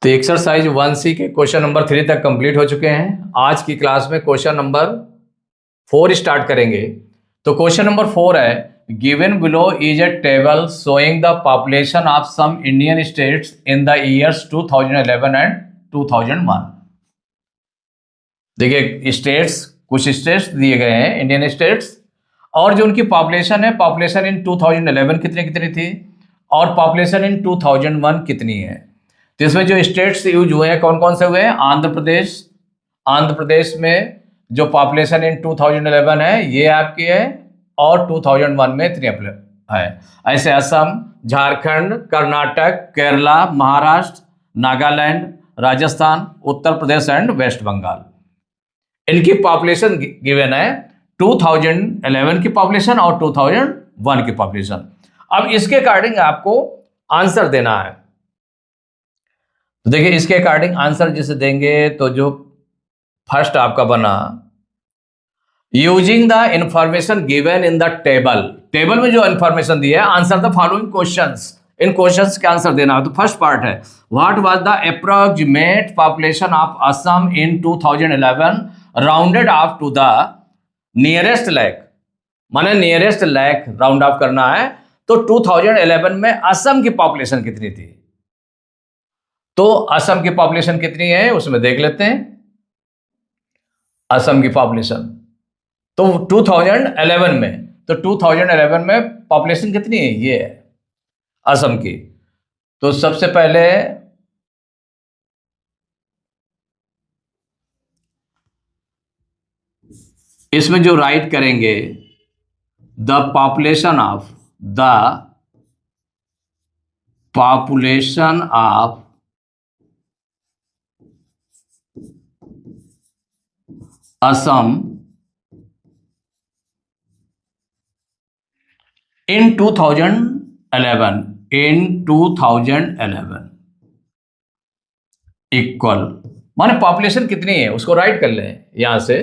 तो exercise 1C के question number 3 तक कंप्लीट हो चुके हैं। आज की क्लास में क्वेश्चन नंबर 4 स्टार्ट करेंगे। तो क्वेश्चन नंबर 4 है, given below is a table showing the population of some Indian states in the years 2011 and 2001। देखिए स्टेट्स, कुछ स्टेट्स दिए गए हैं इंडियन स्टेट्स, और जो उनकी पॉपुलेशन है, पॉपुलेशन इन 2011 कितनी कितनी थी और पॉपुलेशन इन 2001 कितनी है। तो इसमें जो स्टेट्स यूज हुए हैं कौन कौन से हुए हैं? आंध्र प्रदेश में जो पॉपुलेशन इन 2011 है ये आपकी है, और 2001 में इतनी है। ऐसे असम, झारखंड, कर्नाटक, केरला, महाराष्ट्र, नागालैंड, राजस्थान, उत्तर प्रदेश एंड वेस्ट बंगाल, इनकी पॉपुलेशन गिवन है 2011 की पॉपुलेशन और 2001 की पॉपुलेशन। अब इसके अकॉर्डिंग आपको आंसर देना है। तो देखिए इसके अकॉर्डिंग आंसर जिसे देंगे तो जो फर्स्ट आपका बना, using the information given in the table में जो इंफॉर्मेशन दी है, आंसर द फॉलोइंग क्वेश्चंस। इन क्वेश्चंस के आंसर देना है। तो फर्स्ट पार्ट है, what was the approximate population of Assam in 2011 rounded off to the nearest lakh. माने नियरेस्ट लैक राउंड ऑफ करना है। तो 2011 में असम की पॉपुलेशन कितनी थी? तो असम की पॉपुलेशन कितनी है उसमें देख लेते हैं। असम की पॉपुलेशन तो 2011 में, तो 2011 में पॉपुलेशन कितनी है? ये है असम की। तो सबसे पहले इसमें जो राइट करेंगे, the population of Assam in 2011 equal, माने पॉपुलेशन कितनी है उसको राइट कर लें यहां से।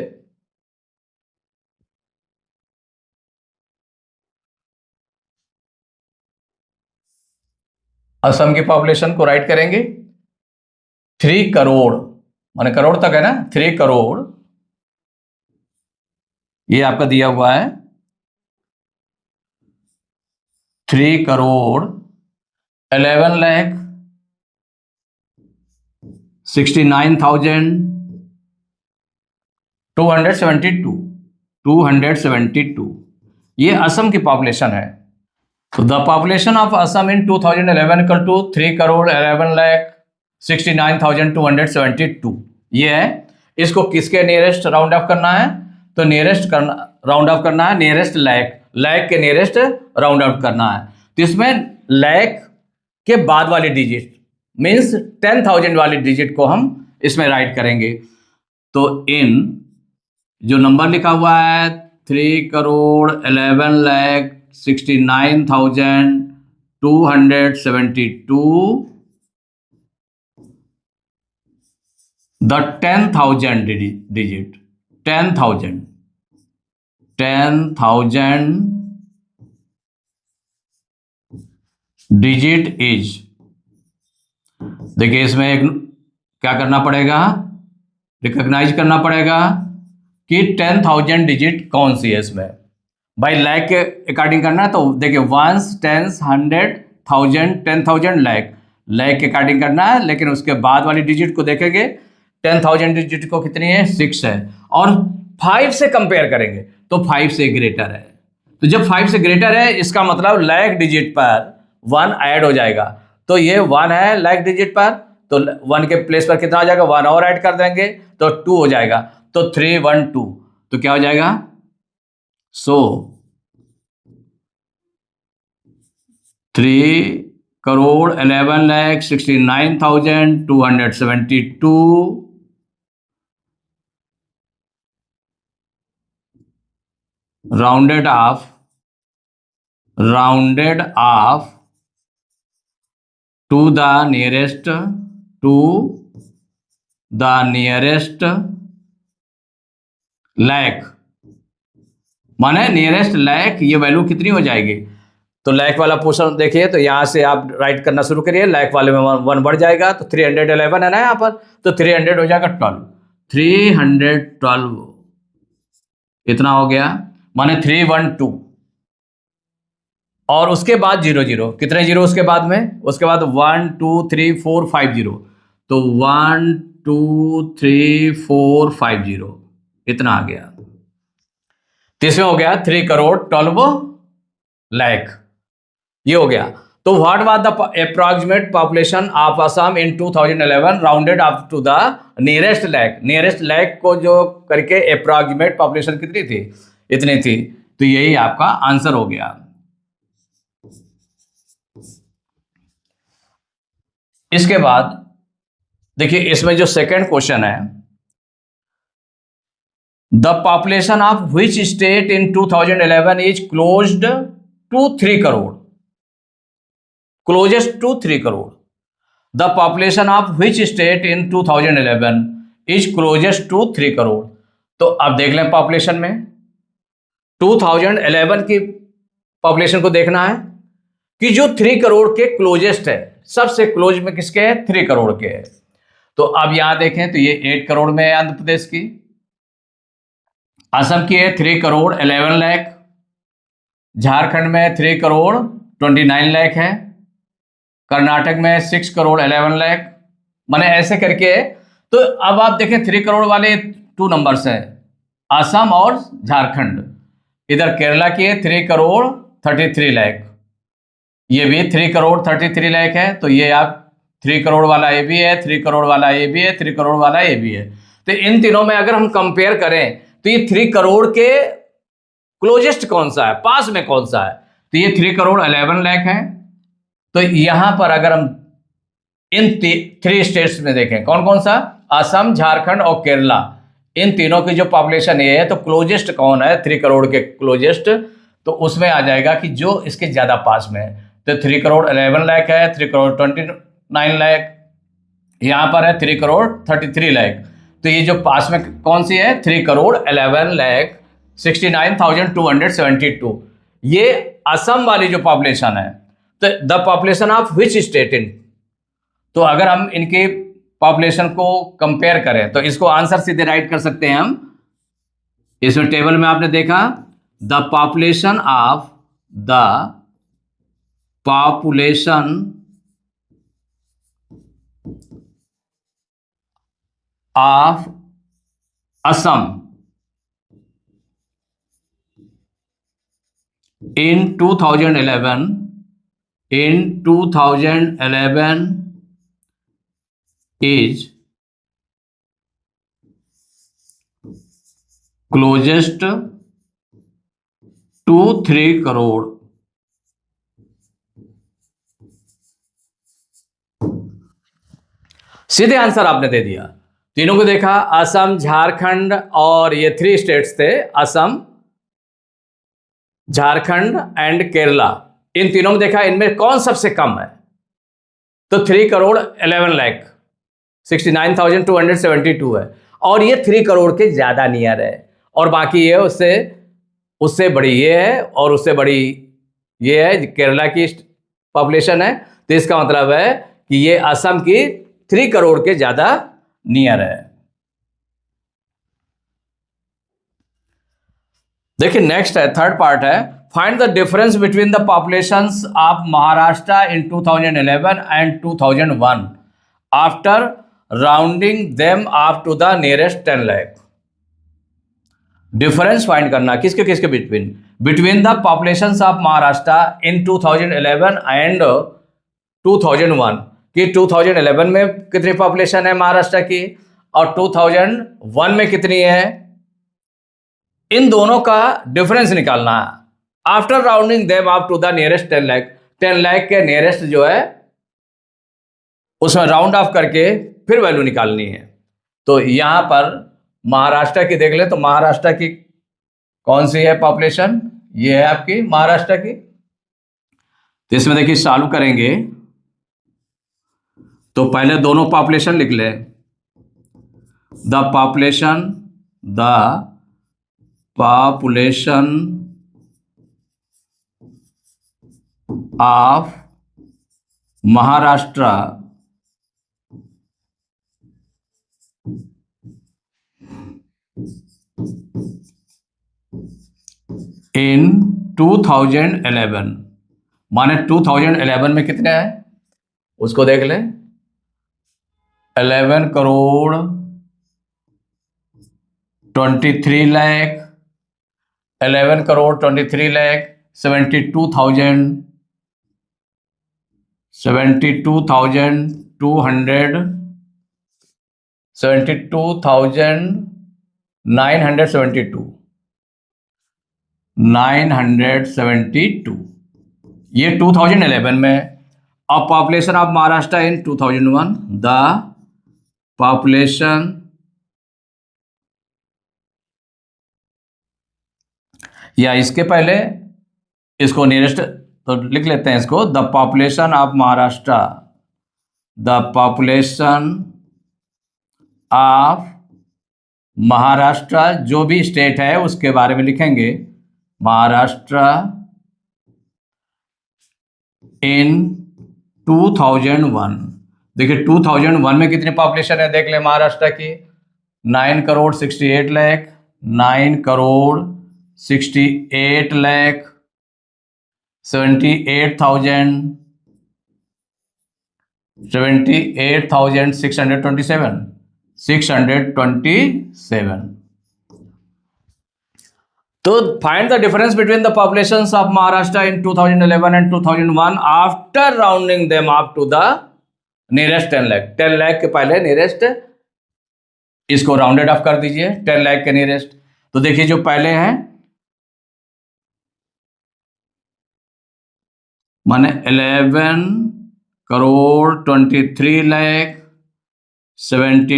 असम की पॉपुलेशन को राइट करेंगे 3 करोड़, माने करोड़ तक है ना, 3 करोड़ ये आपका दिया हुआ है। 3 करोड़ 11,69,272 ये असम की पॉपुलेशन है। तो the population of Assam in 2011 equal to 3 crore 11,69,272 ये है। इसको किसके नियरेस्ट राउंड ऑफ करना है? तो नियरेस्ट राउंड ऑफ करना है, नियरेस्ट लैक के नियरेस्ट राउंड ऑफ करना है। तो इसमें लैक के बाद वाली डिजिट मीन्स 10,000 वाली डिजिट को हम इसमें राइट करेंगे। तो इन जो नंबर लिखा हुआ है 3 crore 11,69,272 the 10,000 digit 10,000 digit is, देखिए इसमें एक क्या करना पड़ेगा, रिकॉग्नाइज करना पड़ेगा कि 10,000 डिजिट कौन सी है इसमें। बाई लैक के अकॉर्डिंग करना है। तो देखिए वंस, टेंस, 100, 1000, 10,000 लैक के अकॉर्डिंग करना है। लेकिन उसके बाद वाली डिजिट को देखेंगे, 10,000 डिजिट को कितनी है? 6 है। और 5 से कंपेयर करेंगे तो 5 से ग्रेटर है। तो जब 5 से ग्रेटर है इसका मतलब लैक डिजिट पर 1 ऐड हो जाएगा। तो ये 1 है लैक डिजिट पर, तो 1 के प्लेस पर कितना हो जाएगा? 1 और ऐड कर देंगे तो 2 हो जाएगा। तो 312 तो क्या हो जाएगा? So 3 crore 11,69,272 rounded off to the nearest lakh, माने नियरेस्ट लैक ये वैल्यू कितनी हो जाएगी? तो लाइक वाला पोर्शन देखिए, तो यहाँ से आप राइट करना शुरू करिए, लाइक वाले में 1 बढ़ जाएगा, तो 311 है ना यहाँ पर, तो 300 हो जाएगा 12, 312 इतना हो गया, माने 312। और उसके बाद 00, कितने जीरो उसके बाद में, उसके बाद 1 2 3 4 5 0, तो 1 2 3 4 5 0 इतना आ गया। तो इसमें हो गया 3 करोड़ 12 लाख, ये हो गया। तो what was the approximate population of Assam in 2011 rounded up to the nearest lakh, nearest lakh को जो करके अप्रॉक्सीमेट पॉपुलेशन कितनी थी, इतनी थी। तो यही आपका आंसर हो गया। इसके बाद देखिए, इसमें जो सेकंड क्वेश्चन है, the population of which state in 2011 is closed to 3 crore, closest to 3 crore. The population of which state in 2011 is closest to 3 crore. तो अब देख लें पॉपुलेशन में 2011 की पॉपुलेशन को देखना है कि जो 3 करोड़ के क्लोजेस्ट है, सबसे क्लोज में किसके है, 3 करोड़ के है। तो अब यहां देखें तो ये 8 करोड़ में है आंध्र प्रदेश की, असम की है 3 करोड़ 11 लाख, झारखंड में 3 करोड़ 29 लाख है, कर्नाटक में 6 करोड़ 11 लाख, माने ऐसे करके। तो अब आप देखें 3 करोड़ वाले 2 नंबर्स हैं, असम और झारखंड। इधर केरला की है 3 करोड़ 33 लाख, ये भी 3 करोड़ 33 लाख है। तो ये आप 3 करोड़ वाला ये भी है, 3 करोड़ वाला ये भी है, 3 करोड़ वाला ये भी है। तो इन तीनों में अगर हम कंपेयर करें तो ये 3 करोड़ के क्लोजेस्ट कौन सा है, पास में कौन सा है, तो ये 3 करोड़ 11 लाख है। तो यहां पर अगर हम इन 3 स्टेट्स में देखें कौन कौन सा, असम, झारखंड और केरला, इन तीनों की जो पॉपुलेशन ये है, तो क्लोजेस्ट कौन है 3 करोड़ के क्लोजेस्ट, तो उसमें आ जाएगा कि जो इसके ज्यादा पास में है। तो 3 करोड़ 11 लाख है, 3 करोड़ 29 लाख, यहां पर है 3 करोड़ 33 लाख। तो ये जो पास में कौन सी है, 3 करोड़ 11 लाख 69,272, ये असम वाली जो पॉपुलेशन है। तो the population of which state in, तो अगर हम इनके पॉपुलेशन को कंपेयर करें तो इसको आंसर सीधे राइट कर सकते हैं हम। इसमें टेबल में आपने देखा the population of Assam in 2011 is closest to 3 crore. सीधे आंसर आपने दे दिया। तीनों को देखा, असम, झारखंड और ये 3 स्टेट्स थे, असम, झारखंड एंड केरला। इन तीनों में देखा इनमें कौन सबसे कम है, तो 3 करोड़ 11 लाख 69,272 है, और ये 3 करोड़ के ज्यादा नियर है, और बाकी ये उससे बड़ी ये है, और उससे बड़ी ये है, केरला की पॉपुलेशन है। तो इसका मतलब है कि ये असम की 3 करोड़ के ज्यादा नियर है। देखिए नेक्स्ट है, थर्ड पार्ट है, find the difference between the populations of Maharashtra in 2011 and 2001 after rounding them up to the nearest 10 lakh. Difference find करना किसके किसके between the populations of Maharashtra in 2011 and 2001, कि 2011 में कितनी पॉपुलेशन है महाराष्ट्र की और 2001 में कितनी है, इन दोनों का डिफरेंस निकालना है। After rounding them up to the nearest 10 lakh, 10 lakh के नियरेस्ट जो है उसमें राउंड ऑफ करके फिर वैल्यू निकालनी है। तो यहां पर महाराष्ट्र की देख ले, तो महाराष्ट्र की कौन सी है पॉपुलेशन, ये है आपकी महाराष्ट्र की। तो इसमें देखिए चालू करेंगे तो पहले दोनों पॉपुलेशन लिख ले, the population of Maharashtra in 2011, माने 2011 में कितने हैं उसको देख लें। 11 करोड़ 23 लाख 11 करोड़ 23 लाख 72,200 972 ये 2011 में। अब population of Maharashtra in 2001, the population या इसके पहले इसको नियरेस्ट तो लिख लेते हैं इसको, the population of Maharashtra, the population of Maharashtra जो भी स्टेट है उसके बारे में लिखेंगे, महाराष्ट्र इन 2001। देखिए 2001 में कितनी पॉपुलेशन है देख ले महाराष्ट्र की, 9 करोड़ 68 लाख 9 करोड़ 68 लाख 627 तो find the difference between the populations of Maharashtra in 2011 and 2001 after rounding them up to the nearest 10 lakh. 10 lakh के पहले नियरेस्ट इसको राउंडेड ऑफ कर दीजिए 10 लाख के नियरेस्ट। तो देखिए जो पहले हैं माने 11 crore 23 lakh 72,972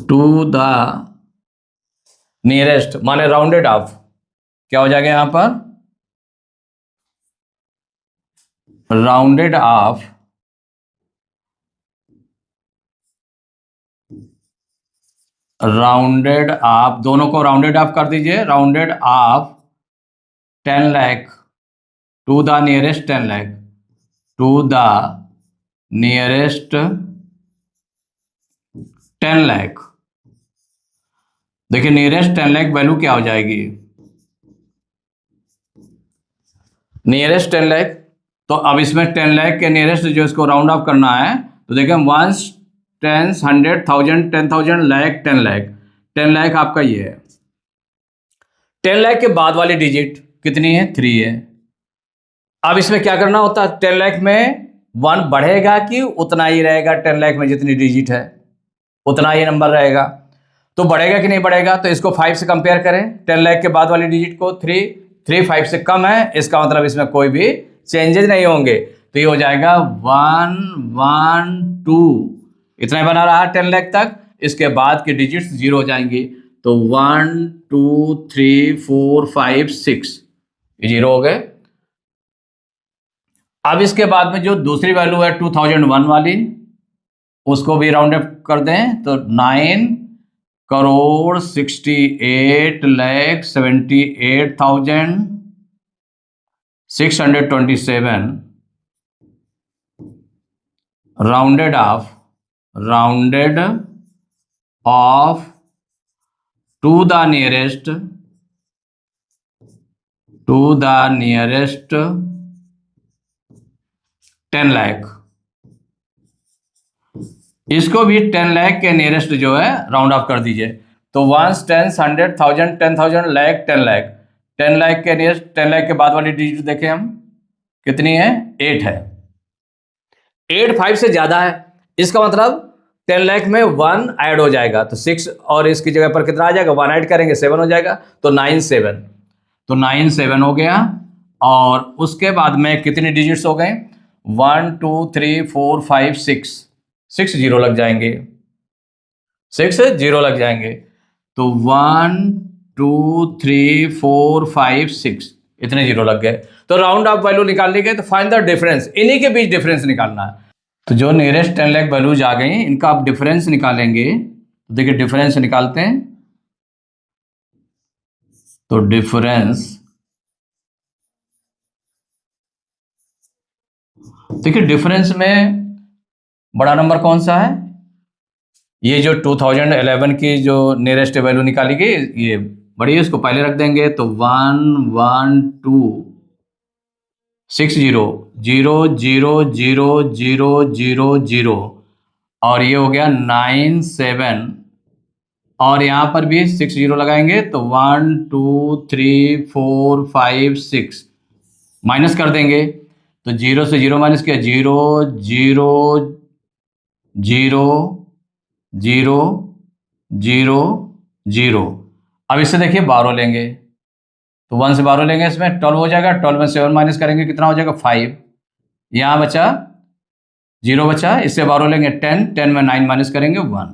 to the nearest माने राउंडेड ऑफ क्या हो जाएगा यहां पर, राउंडेड ऑफ दोनों को राउंडेड ऑफ कर दीजिए, rounded off 10 lakh to the nearest 10 lakh to the nearest 10 lakh. देखिए नियरेस्ट 10 लाख वैल्यू क्या हो जाएगी, नियरेस्ट 10 लाख। तो अब इसमें 10 लाख के नियरेस्ट जो इसको राउंड ऑफ करना है तो देखिए 1 10 100,000 10,000 लाख 10 लाख 10 लाख आपका ये है। 10 लाख के बाद वाली डिजिट कितनी है 3 है। अब इसमें क्या करना होता है 10 लाख में 1 बढ़ेगा कि उतना ही रहेगा, 10 लाख में जितनी डिजिट है उतना ही नंबर रहेगा। तो बढ़ेगा कि नहीं बढ़ेगा, तो इसको 5 से कंपेयर करें 10 लाख के बाद वाली डिजिट को 3 5 से कम है, इसका मतलब इसमें कोई भी चेंजेस नहीं होंगे। तो ये हो जाएगा 1 1 2 इतना ही बना रहा 10 लाख तक, इसके बाद के डिजिट्स 0 हो जाएंगी। तो 1 2 3 4 5 6 ये 0 हो गए। अब इसके बाद में जो दूसरी वैल्यू है 2001 वाली उसको भी राउंड अप कर दें तो 9 crore 68 lakh 78,627 rounded off to the nearest 10 lakh. इसको भी 10 लाख के नियरेस्ट जो है राउंड ऑफ कर दीजिए। तो 1 10 100,000 10,000 लाख 10 लाख 10 लाख के नियरेस्ट 10 लाख के बाद वाली डिजिट देखें हम कितनी है 8 है। 8 5 से ज्यादा है, इसका मतलब 10 लाख में 1 ऐड हो जाएगा तो 6 और इसकी जगह पर कितना आ जाएगा 1 ऐड करेंगे 7 हो जाएगा तो 9 7 तो 9 7 हो गया। और उसके बाद में कितनी डिजिट्स हो गए 1 2 3 4 5 6 0 लग जाएंगे 6 0 लग जाएंगे। तो 1 2, 3, 4, 5, 6 इतने जीरो लग गए। तो राउंड ऑफ वैल्यू निकाल ली गई, तो फाइंड द डिफरेंस, इन्हीं के बीच डिफरेंस निकालना है। तो जो नियरेस्ट 10 लाख वैल्यूज आ गई इनका आप डिफरेंस निकालेंगे। तो देखिए डिफरेंस निकालते हैं। तो डिफरेंस देखिए, डिफरेंस में बड़ा नंबर कौन सा है? ये जो 2011 की जो नियरेस्ट वैल्यू निकाली गई ये बड़ी है, इसको पहले रख देंगे। तो 11260 और ये हो गया 97 और यहाँ पर भी 60 लगाएंगे तो 1, 2, 3, 4, 5, 6 माइनस कर देंगे। तो 0 से 0 माइनस किया 0, 0, 0, 0, 0, 0। अब इससे देखिए 12 लेंगे तो 1 से 12 लेंगे, इसमें 12 हो जाएगा। 12 में 7 माइनस करेंगे कितना हो जाएगा 5। यहाँ बचा 0 बचा, इससे 12 लेंगे 10, 10 में 9 माइनस करेंगे 1।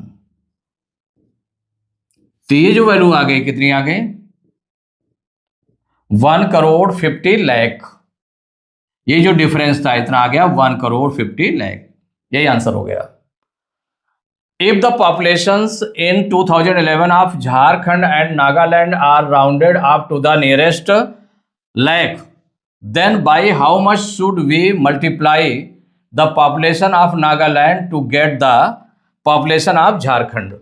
तो ये जो वैल्यू आ गई कितनी आ गई? 1,50,00,000। ये जो डिफरेंस था इतना आ गया 1,50,00,000। यही आंसर हो गया। If the populations in 2011 of Jharkhand and Nagaland are rounded up to the nearest lakh, then by how much should we multiply the population of Nagaland to get the population of Jharkhand?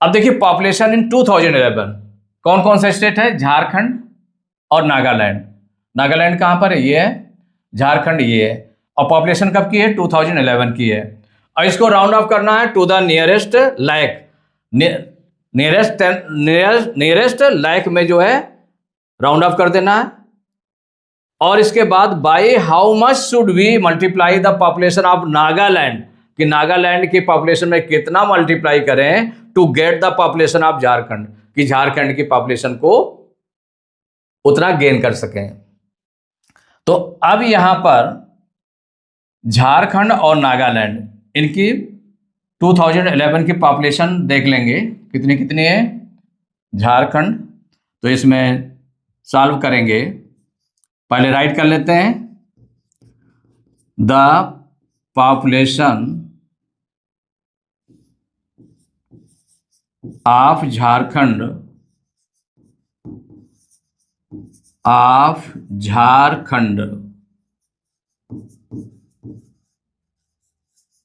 अब देखिए population in 2011 कौन कौन सा state है? झारखंड और नागालैंड। नागालैंड कहाँ पर है? ये है। झारखंड ये है। और पॉपुलेशन कब की है? 2011 की है। और इसको राउंड ऑफ करना है to the nearest lakh. Nearest lakh में जो है राउंड ऑफ कर देना है। और इसके बाद by how much should we multiply the population of Nagaland, कि नागालैंड की पॉपुलेशन में कितना मल्टीप्लाई करें to get the population of Jharkhand, कि झारखंड की पॉपुलेशन को उतना गेन कर सकें। तो अब यहां पर झारखंड और नागालैंड इनकी 2011 की पॉपुलेशन देख लेंगे कितनी कितनी है। झारखंड तो इसमें सॉल्व करेंगे, पहले राइट कर लेते हैं। द पॉपुलेशन ऑफ झारखंड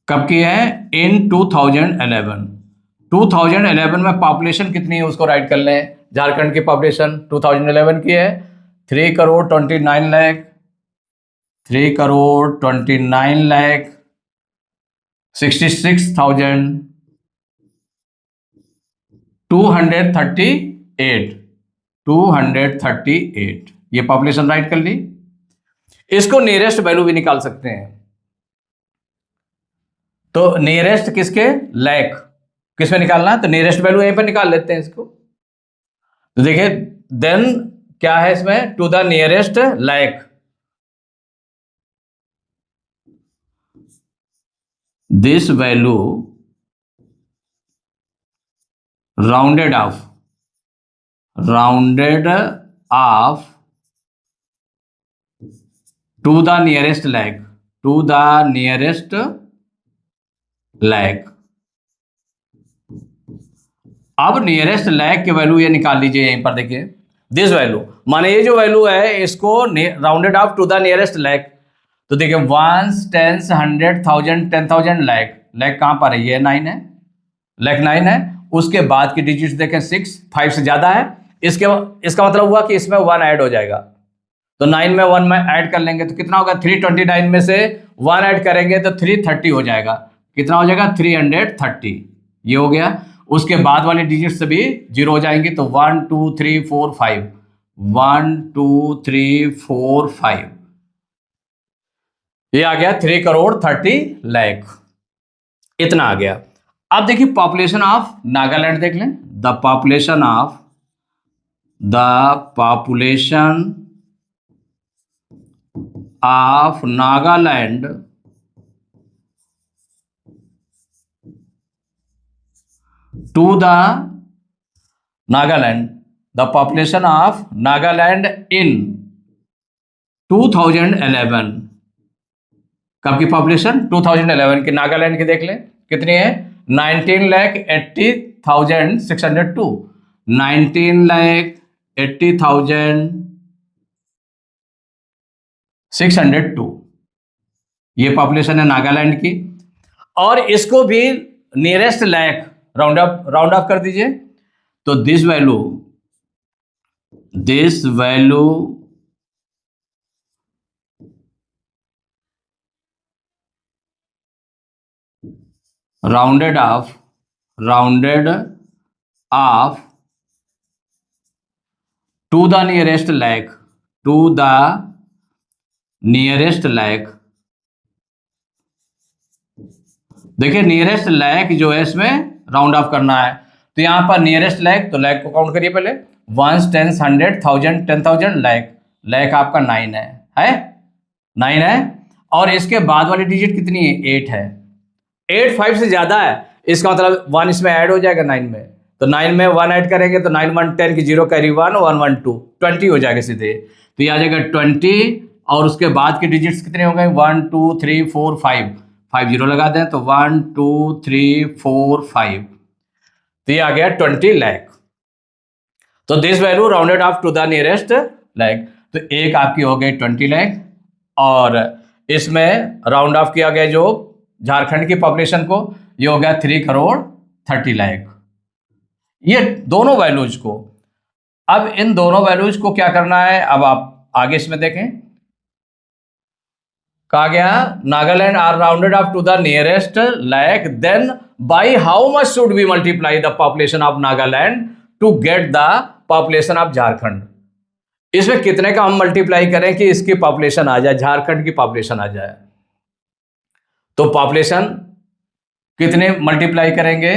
कब की है? इन 2011। 2011 में पॉपुलेशन कितनी है उसको राइट कर लें। झारखंड की पॉपुलेशन 2011 की है 3,29,00,000, 3,29,66,238 ये पॉपुलेशन राइट कर ली। इसको नियरेस्ट वैल्यू भी निकाल सकते हैं। तो नियरेस्ट किसके? लैक किसमें निकालना है? तो नियरेस्ट वैल्यू यहीं पर निकाल लेते हैं इसको। तो देखिए देन क्या है इसमें? To the nearest lakh, this value rounded off to the nearest lakh. अब नियरेस्ट लैक की वैल्यू ये निकाल लीजिए यहीं पर देखिए। दिस वैल्यू माने ये जो वैल्यू है इसको rounded off to the nearest lakh. तो देखिए 1, 10, 100, 1000, 10,000 लैक। लैक कहां पर है? ये 9 है, लैक 9 है। उसके बाद की डिजिट्स देखें 6, 5 से ज्यादा है। इसका मतलब हुआ कि इसमें 1 ऐड हो जाएगा। तो 9 में 1 में ऐड कर लेंगे तो कितना होगा? 329 में से 1 ऐड करेंगे तो 330 हो जाएगा। कितना हो जाएगा? 330। ये हो गया। उसके बाद वाले डिजिट्स सभी 0 हो जाएंगे। तो 1, 2, 3, 4, 5, 1, 2, 3, 4, 5 ये आ गया 3,30,00,000 इतना आ गया। अब देखिए पॉपुलेशन ऑफ नागालैंड देख लें। The population of Nagaland to the Nagaland the population of Nagaland in 2011, कब की पॉपुलेशन? 2011 की। नागालैंड की देख ले कितनी है? 19,80,602, 19,80,602 ये पॉपुलेशन है नागालैंड की। और इसको भी नियरेस्ट लैक राउंड ऑफ कर दीजिए, तो this value rounded off to the nearest lakh, देखिए नियरेस्ट लैक जो है इसमें राउंड ऑफ करना है, तो यहां पर नियरेस्ट लैक, तो लैक को काउंट करिए पहले, 1, 10, 100, 1000, 10,000 लैक आपका 9 है 9 है। और इसके बाद वाली डिजिट कितनी है? 8 है। 8 5 से ज्यादा है, इसका मतलब 1 इसमें ऐड हो जाएगा 9 में, तो 9 में 1 ऐड करेंगे तो 9 1 10 की 0 कैरी 1 1 1 2 20 हो जाएगा सीधे, तो ये आ जाएगा 20। और उसके बाद के डिजिट्स कितने हो गए? 1 2 3 4 5 0 लगा दें तो 1 2 3 4 5, तो ये आ गया 20 लैख। तो this value rounded off to the nearest lakh, तो एक आपकी हो गई 20 लैख, और इसमें राउंड ऑफ किया गया जो झारखंड की पॉपुलेशन को, ये हो गया 3,30,00,000। ये दोनों वैल्यूज को, अब इन दोनों वैल्यूज को क्या करना है, अब आप आगे इसमें देखें, कहा गया Nagaland are rounded off to the nearest lakh, then by how much should we multiply the population of Nagaland to get the population of Jharkhand. इसमें कितने का हम मल्टीप्लाई करें कि इसकी पॉपुलेशन आ जाए, झारखंड की पॉपुलेशन आ जाए? तो पॉपुलेशन कितने मल्टीप्लाई करेंगे?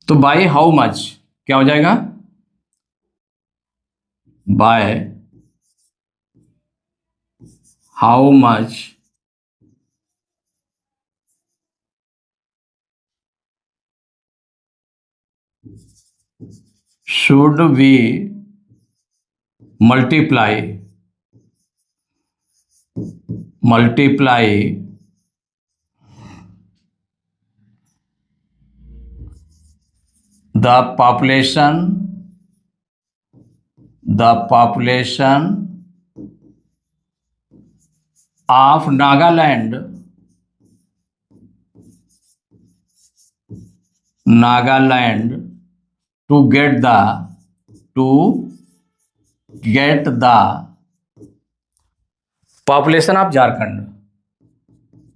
तो बाय हाउ मच क्या हो जाएगा? Bye how much should we multiply the population of Nagaland to get the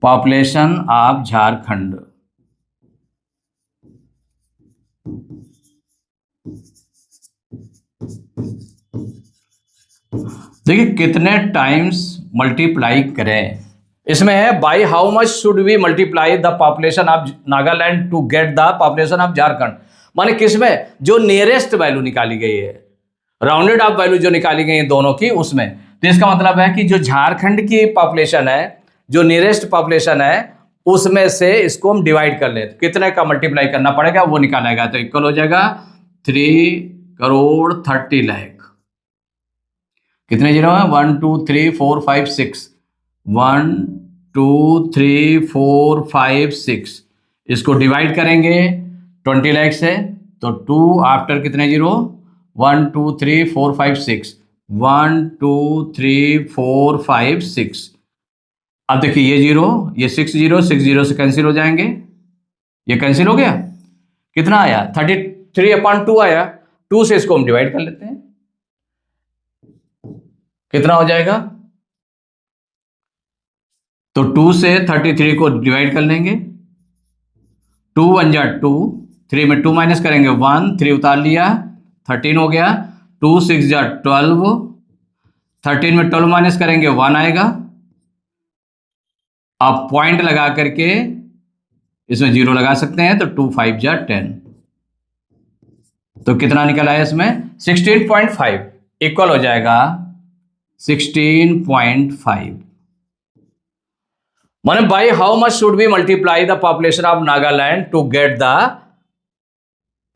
population of Jharkhand। देखिए कितने टाइम्स मल्टीप्लाई करें, इसमें है by how much should we multiply the population of Nagaland to get the population of Jharkhand, माने किसमें? जो nearest value निकाली गई है, राउंडेड ऑफ वैल्यू जो निकाली गई है दोनों की, उसमें। तो इसका मतलब है कि जो झारखंड की पॉपुलेशन है, जो नियरेस्ट पॉपुलेशन है, उसमें से इसको हम डिवाइड कर ले, तो कितने का मल्टीप्लाई करना पड़ेगा वो निकालेगा, तो इक्वल हो जाएगा 3,30,00,000। कितने जीरो है? 1 2 3 4 5 6, 1 2 3 4 5 6, इसको डिवाइड करेंगे 20 लाख से, तो 2 आफ्टर कितने जीरो? 1 2 3 4 5 6, 1 2 3 4 5 6। अब देखिए ये जीरो, ये 6 जीरो से कैंसिल हो जाएंगे, ये कैंसिल हो गया, कितना आया? 33/2 आया। 2 से इसको हम डिवाइड कर लेते हैं, कितना हो जाएगा? तो 2 से 33 को डिवाइड कर लेंगे, 2 1 जा 2, 3 में 2 माइनस करेंगे 1, 3 उतार लिया, 13 हो गया। 2 6 जा 12, 13 में 12 माइनस करेंगे 1 आएगा। आप पॉइंट लगा करके इसमें 0 लगा सकते हैं, तो 2 5 जा 10, तो कितना निकल आया इसमें? 16.5 इक्वल हो जाएगा 16.5। माने by how much should be multiply the population of Nagaland to get the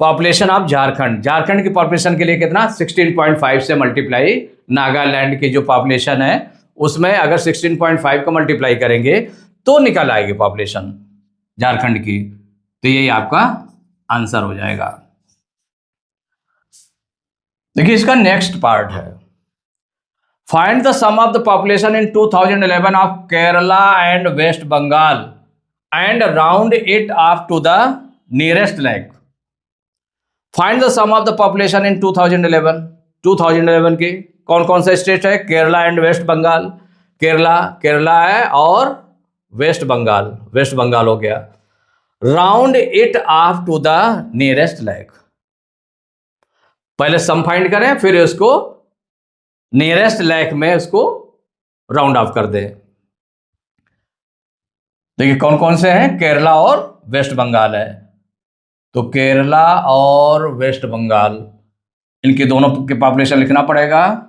population of Jharkhand. Jharkhand की पॉपुलेशन के लिए कितना 16.5 से मल्टीप्लाई नागालैंड की जो पॉपुलेशन है उसमें अगर 16.5 का मल्टीप्लाई करेंगे तो निकल आएगी पॉपुलेशन झारखंड की। तो यही आपका आंसर हो जाएगा। देखिए इसका नेक्स्ट पार्ट है, find the sum of the population in 2011 of Kerala and West Bengal and round it off to the nearest lakh. Find the sum of the population in 2011। 2011 की कौन कौन सा स्टेट है? केरला एंड वेस्ट बंगाल। केरला है और वेस्ट बंगाल हो गया। Round it off to the nearest lakh. पहले सम फाइंड करें फिर उसको नियरेस्ट लेक में उसको राउंड ऑफ कर दे। देखिए कौन कौन से हैं? केरला और वेस्ट बंगाल है। तो केरला और वेस्ट बंगाल इनके दोनों के पॉपुलेशन लिखना पड़ेगा।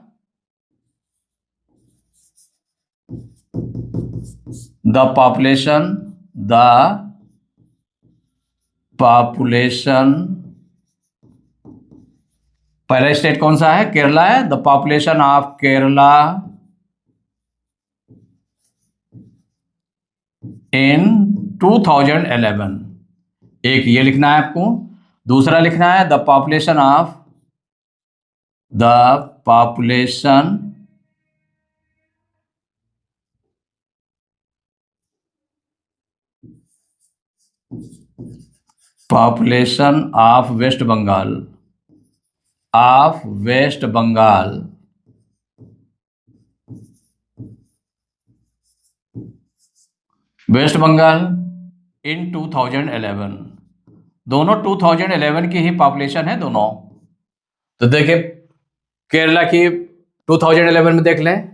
द पॉपुलेशन पहला स्टेट कौन सा है? केरला है। The population of Kerala in 2011, एक ये लिखना है आपको। दूसरा लिखना है the population of West Bengal in 2011। दोनों 2011 की ही पॉपुलेशन है दोनों। तो देखिए केरला की 2011 में देख लें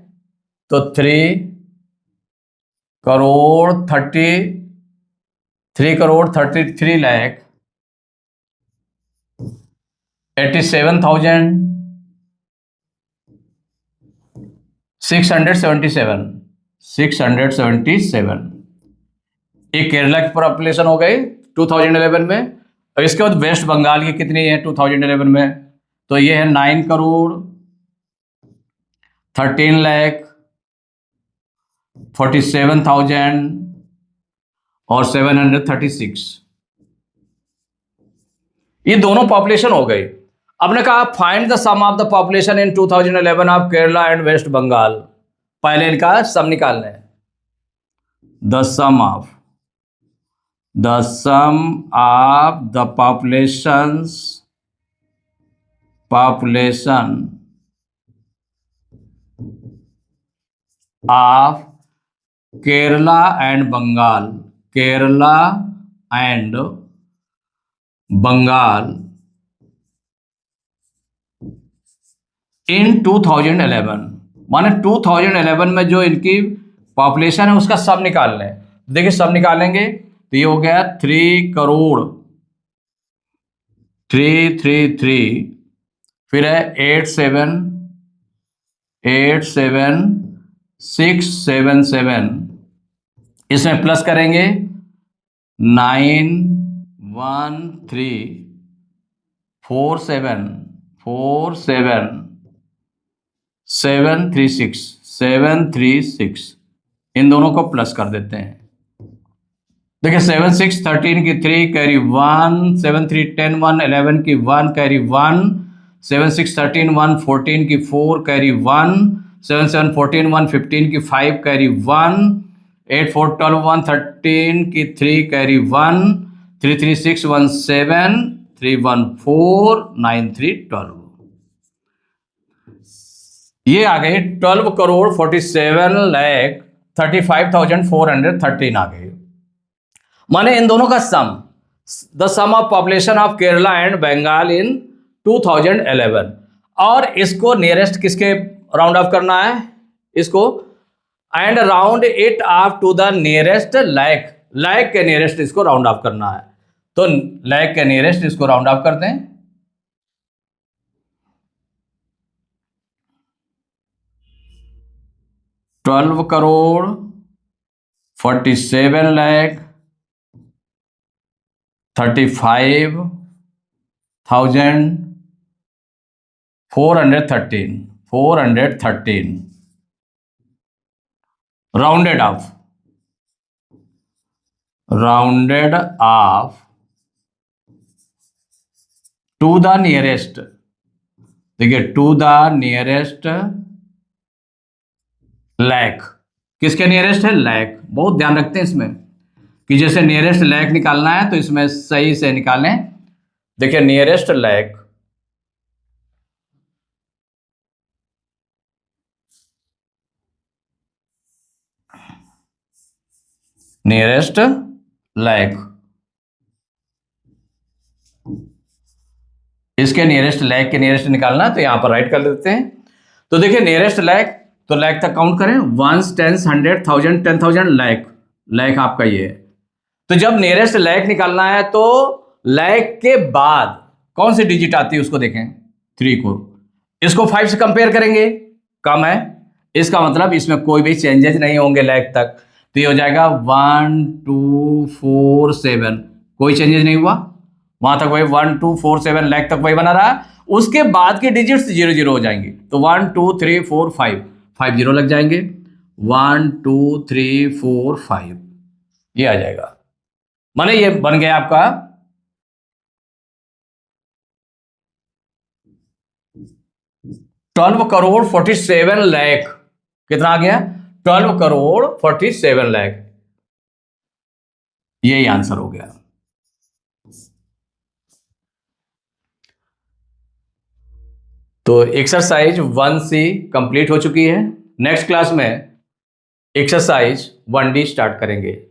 तो 3,37,677 एक केरला की पॉपुलेशन हो गई 2011 में। और इसके बाद वेस्ट बंगाल की कितनी है 2011 में? तो ये है 9,13,47,000 और 736। ये दोनों पॉपुलेशन हो गई। अब ने कहा find the sum of the population in 2011 of Kerala and West Bengal. पहले इनका सम निकालना है। The sum of the population of Kerala and Bengal in 2011, माने 2011 में जो इनकी पॉपुलेशन है उसका सब निकाल लें। देखिए सब निकालेंगे तो ये हो गया 3,333, फिर है 87,677, इसमें प्लस करेंगे 9,1,3,4,7,736 इन दोनों को प्लस कर देते हैं। देखिए 7 6 13 की 3 कैरी 1, 7 3 10 1 11 की 1 कैरी 1, 7 6 13 1 14 की 4 कैरी 1, 7 7 14 1 15 की 5 कैरी 1, 8 4 12 1 13 की 3 कैरी 1, 3 3 6 1 7 3 1 4 9 3 12। ये आ गई 12,47,35,413 आ गई। माने इन दोनों का sum, the sum of population of Kerala and Bengal in 2011। और इसको नियरेस्ट किसके राउंड ऑफ करना है? इसको and round it off to the nearest lakh के नियरेस्ट इसको राउंड ऑफ करना है। तो लेक के नियरेस्ट इसको राउंड ऑफ कर दें। 47,35,413 rounded off to the nearest, देखिए टू द नियरेस्ट लैक, किसके नियरेस्ट है? लैक। बहुत ध्यान रखते हैं इसमें कि जैसे नियरेस्ट लैक निकालना है तो इसमें सही से निकालें। देखिए नियरेस्ट लैक, नियरेस्ट लैक, इसके नियरेस्ट लैक के नियरेस्ट निकालना, तो यहां पर राइट कर देते हैं। तो देखिए नियरेस्ट लैक, तो लैक तक काउंट करें, 1 10 100 1000 10,000 लैक, लैक आपका ये है। तो जब नियरेस्ट लैक निकालना है तो लैक के बाद कौन सी डिजिट आती है उसको देखें, 3 को, इसको 5 से कंपेयर करेंगे, कम है, इसका मतलब इसमें कोई भी चेंजेस नहीं होंगे लैक तक, तो ये हो जाएगा 1 2 4 7, कोई चेंजेस नहीं हुआ, वहां तक वही 1 2 4 7 लैक तक वही बना रहा। उसके बाद के डिजिट्स 0 0 हो जाएंगे, तो 1 2 3 4 5 0 लग जाएंगे, 1 2 3 4 5 ये आ जाएगा, माने ये बन गया आपका 12,47,00,000। कितना आ गया? 12,47,00,000, यही आंसर हो गया। तो एक्सरसाइज 1C कंप्लीट हो चुकी है। नेक्स्ट क्लास में एक्सरसाइज 1D स्टार्ट करेंगे।